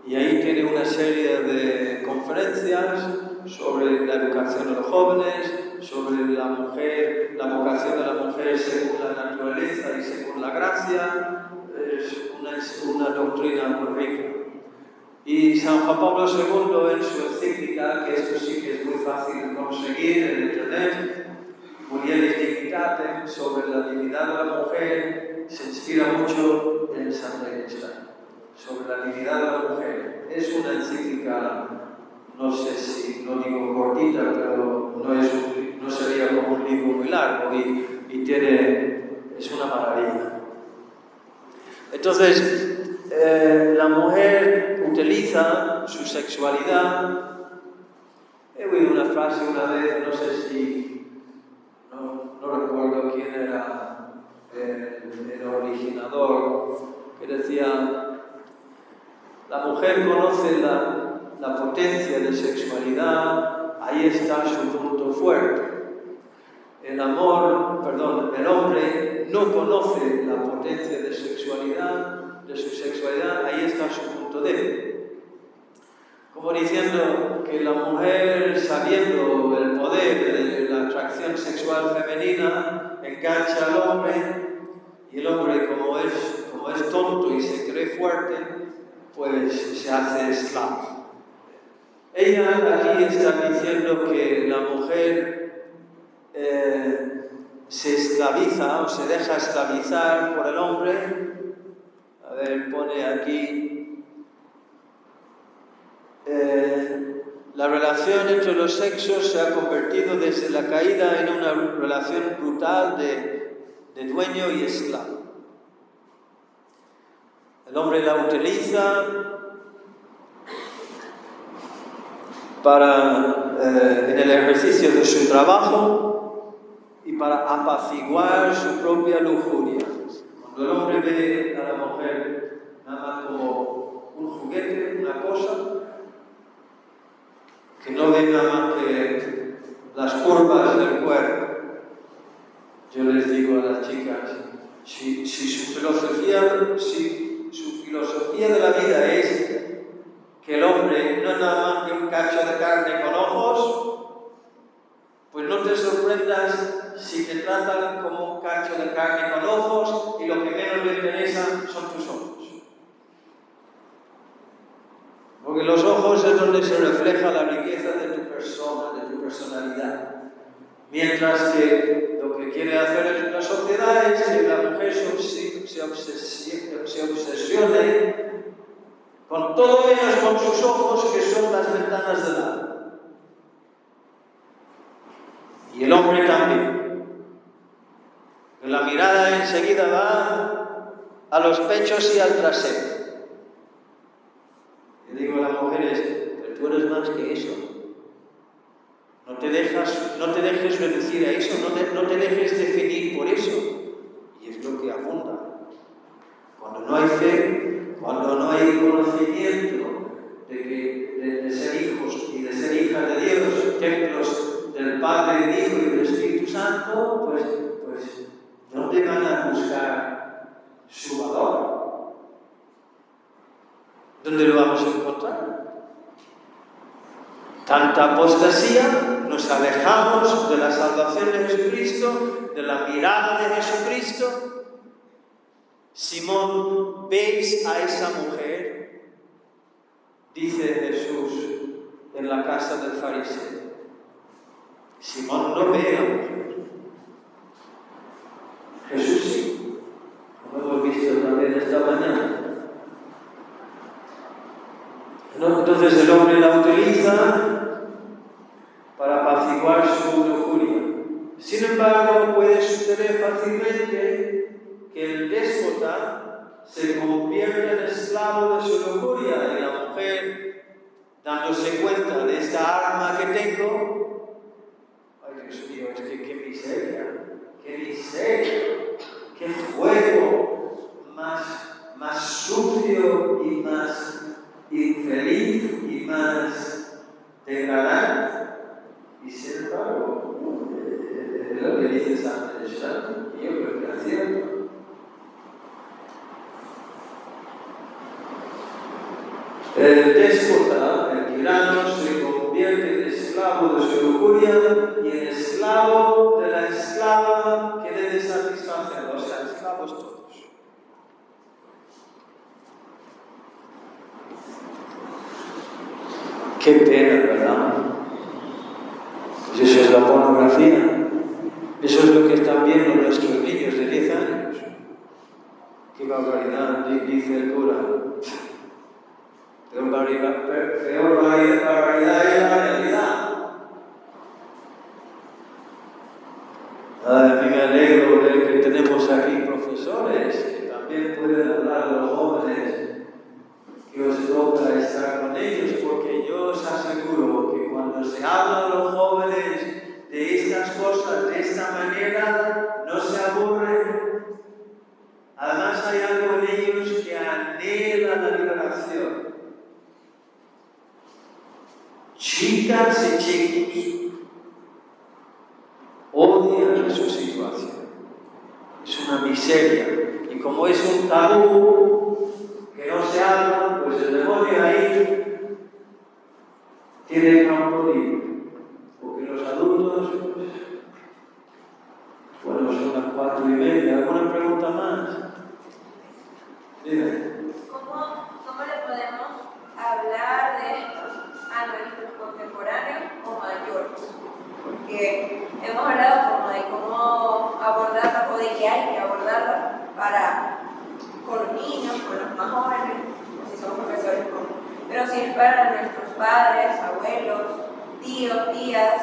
A: Y ahí tiene una serie de conferencias sobre la educación de los jóvenes, sobre la mujer, la vocación de la mujer según la naturaleza y según la gracia. Es una doctrina muy rica. Y San Juan Pablo II, en su encíclica, que esto sí que es muy fácil de conseguir en internet, Mulieris Dignitatem, sobre la dignidad de la mujer, se inspira mucho en Santa Edith Stein, sobre la dignidad de la mujer. Es una encíclica, no sé si, no digo cortita, pero no sería como un libro muy largo, y es una maravilla. Entonces, la mujer utiliza su sexualidad. He oído una frase una vez, no sé si, no recuerdo quién era el originador, que decía, la mujer conoce la potencia de sexualidad, ahí está su punto fuerte. El hombre no conoce la potencia de su sexualidad, ahí está su punto débil. Como diciendo que la mujer, sabiendo el poder de la atracción sexual femenina, engancha al hombre y el hombre, como es tonto y se cree fuerte, pues se hace esclavo. Ella aquí está diciendo que la mujer se esclaviza o se deja esclavizar por el hombre. A ver, pone aquí, la relación entre los sexos se ha convertido desde la caída en una relación brutal de dueño y esclavo. El hombre la utiliza en el ejercicio de su trabajo y para apaciguar su propia lujuria. Cuando el hombre ve a la mujer nada más como un juguete, una cosa, que no ve nada más que las curvas del cuerpo, yo les digo a las chicas, si su filosofía de la vida es que el hombre no es nada más que un cacho de carne con ojos, pues no te sorprendas si te tratan como un cacho de carne con ojos y lo que menos le interesa son tus ojos. Porque los ojos es donde se refleja la riqueza de tu persona, de tu personalidad. Mientras que lo que quiere hacer la sociedad es que la mujer se obsesione con todo menos con sus ojos, que son las ventanas del alma. Y el hombre también. La mirada enseguida va a los pechos y al trasero. Le digo a las mujeres, pero tú eres más que eso. No te dejes reducir a eso, no te dejes definir por eso. Y es lo que abunda. Cuando no hay fe, cuando no hay conocimiento de ser hijos y de ser hijas de Dios, templos del Padre, del Hijo y del Espíritu Santo, pues ¿dónde van a buscar su valor? ¿Dónde lo vamos a encontrar? Tanta apostasía, nos alejamos de la salvación de Jesucristo, de la mirada de Jesucristo. Simón, ¿veis a esa mujer? Dice Jesús en la casa del fariseo. Simón no ve a la mujer. Jesús sí, como hemos visto también esta mañana. Entonces el hombre la utiliza para apaciguar su lujuria. Sin embargo, puede suceder fácilmente que el déspota se convierta en esclavo de su lujuria y la mujer, dándose cuenta de esta arma que tengo, ay Dios mío, es que qué miseria, qué fuego más sucio y más infeliz y más degradante. Y sin embargo, es lo que dice San Teresa, y yo creo que es cierto. El déspota, el tirano, se convierte en esclavo de su lujuria y en esclavo de la esclava que debe satisfacer, o sea, esclavos todos. Qué pena, ¿verdad? Pues eso es la pornografía. Eso es lo que están viendo nuestros niños de 10 años. Qué barbaridad, dice el cura. Peor barbaridad es la realidad. A mí me alegro de que tenemos aquí profesores que también pueden hablar a los jóvenes, que os toca estar con ellos, porque yo os aseguro que cuando se habla a los jóvenes de estas cosas de esta manera, no se aburren. Además hay algo en ellos que anhela la liberación. Chicas y chicos odian su situación. Es una miseria. Y como es un tabú que no se habla, pues el demonio ahí tiene campo libre. Porque los adultos Bueno, son las 4:30. ¿Alguna pregunta más? Dime.
C: ¿Cómo le podemos hablar de esto a nuestros contemporáneos o mayores? Porque hemos hablado como de cómo abordarla o de que hay que abordarla con los niños, con los más jóvenes, o si son profesores, pero si es para nuestros padres, abuelos, tíos, tías,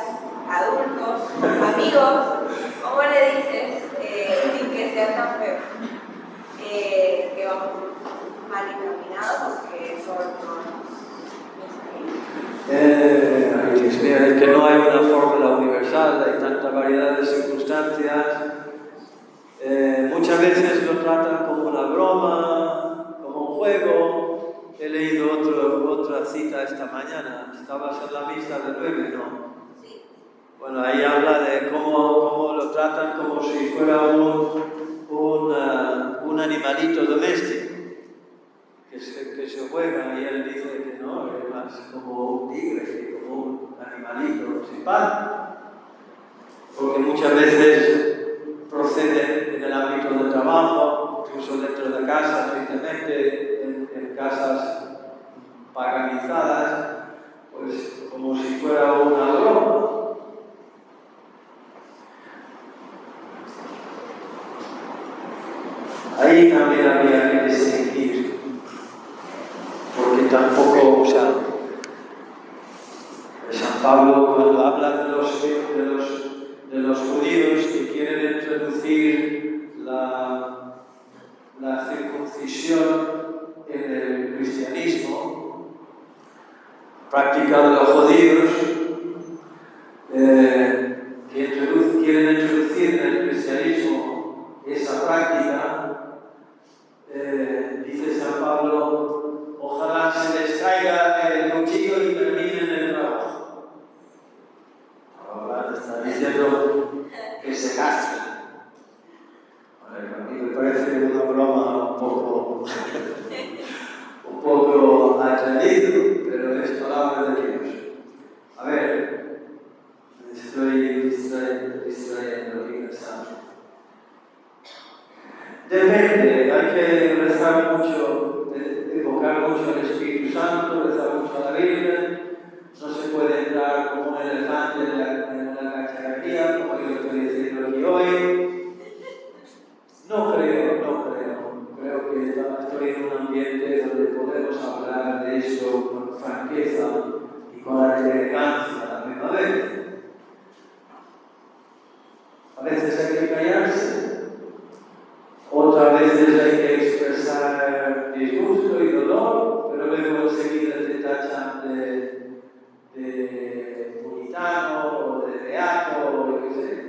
C: adultos, amigos, ¿cómo le dices sin que sea tan feo? Que vamos mal encaminados o que son
A: es que no hay una fórmula universal, hay tanta variedad de circunstancias. Muchas veces lo tratan como una broma, como un juego. He leído otra cita esta mañana. ¿Estabas en la misa de 9? No. Bueno, ahí habla de cómo lo tratan como si fuera un animalito doméstico que se juega, y él dice que no, es más como un tigre, como un animalito simpático, porque muchas veces procede en el ámbito del trabajo, incluso dentro de casa, tristemente, en casas paganizadas, pues como si fuera una broma. Ahí también habría que distinguir, porque tampoco, San Pablo, cuando habla de los judíos que quieren introducir la circuncisión en el cristianismo, práctica de los judíos, quieren introducir en el cristianismo esa práctica. Dice San Pablo, ojalá se les caiga el cuchillo y terminen el trabajo. Ahora está diciendo que se casten. A mí me parece una broma un poco atrevida, pero es palabra de Dios. A ver, estoy distrayendo y pensando. Depende, hay que rezar mucho, evocar mucho al Espíritu Santo, rezar mucho a la Virgen. No se puede entrar como un elefante en la cacharrería, como yo estoy diciendo aquí hoy. No creo. Creo que estoy en un ambiente donde podemos hablar de eso con franqueza y con elegancia a la misma vez. A veces hay que callarse. Otras veces hay que expresar disgusto y dolor, pero luego enseguida te tachan de puritano o de beato o lo que sea.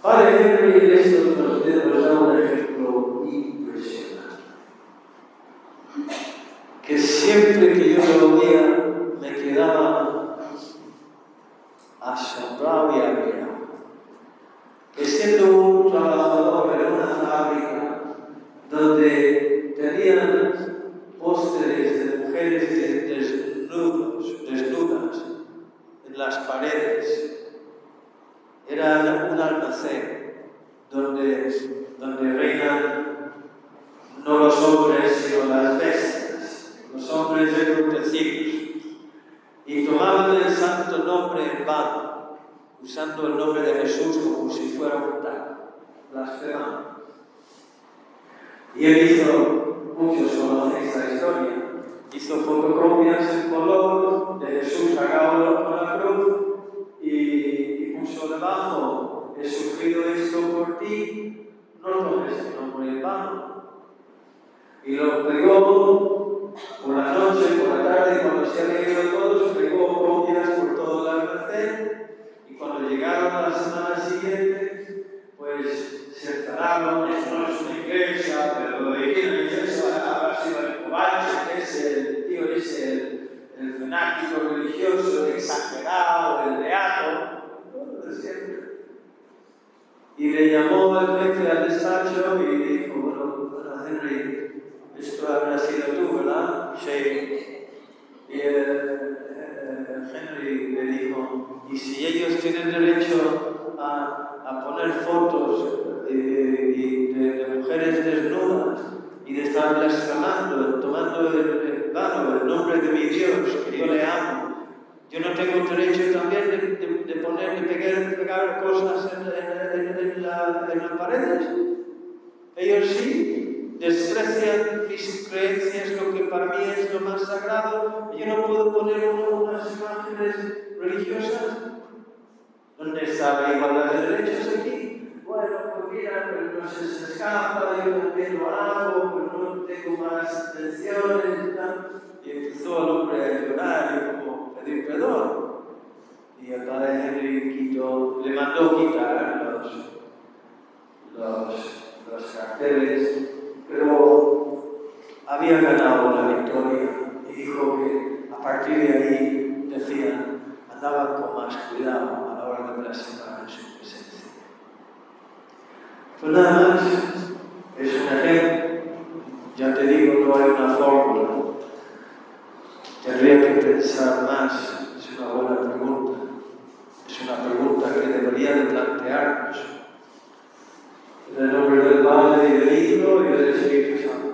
A: Padre Henry esto nos da un ejemplo impresionante. Que siempre que yo lo oía me quedaba asombrado y admirado. Que siendo un trabajador en una fábrica donde tenían pósteres de mujeres desnudas en las paredes, era un almacén donde reinan no los hombres sino las bestias, los hombres embrutecidos, y tomaban el santo nombre en vano, usando el nombre de Jesús como si fuera un tal, blasfemando. Y él hizo, muchos conocen esta historia, hizo fotocopias en color de Jesús sacado con la cruz y puso debajo, he sufrido esto por ti, no tomes el nombre en vano. Y lo pegó por la noche, por la tarde, cuando se había ido todos, pegó copias por todo el almacén. Y cuando llegaron a la semana siguiente, pues se enteraron, esto no es una iglesia, pero lo de aquí en la iglesia habrá sido el cobache, que es el fanático religioso, el exagerado, el beato, todo de siempre. Y le llamó el jefe al despacho y dijo, bueno, Henry, esto habrá sido tú, ¿verdad? Sí. Y Henry le dijo, ¿y si ellos tienen derecho a a poner fotos de mujeres desnudas y de estar blasfemando, tomando el nombre de mi Dios, que yo le amo. Yo no tengo derecho también de pegar cosas en las paredes. Ellos sí desprecian mis creencias, lo que para mí es lo más sagrado. Yo no puedo poner unas imágenes religiosas. ¿Dónde está la igualdad de derechos aquí? Bueno, pues mira, pero no se escapa, yo también lo hago, pero no tengo más intenciones y tal. Y empezó el hombre a llorar y como pedir perdón. Y el padre Henry le mandó quitar los carteles, pero había ganado la victoria y dijo que a partir de ahí, decían, andaban con más cuidado a la hora de blasfemar en su presencia. Pues nada más, es un ejemplo. Ya te digo, no hay una fórmula. Tendría que pensar más, es una buena pregunta. Es una pregunta que debería de plantearnos. En el nombre del Padre y del Hijo y del Espíritu Santo.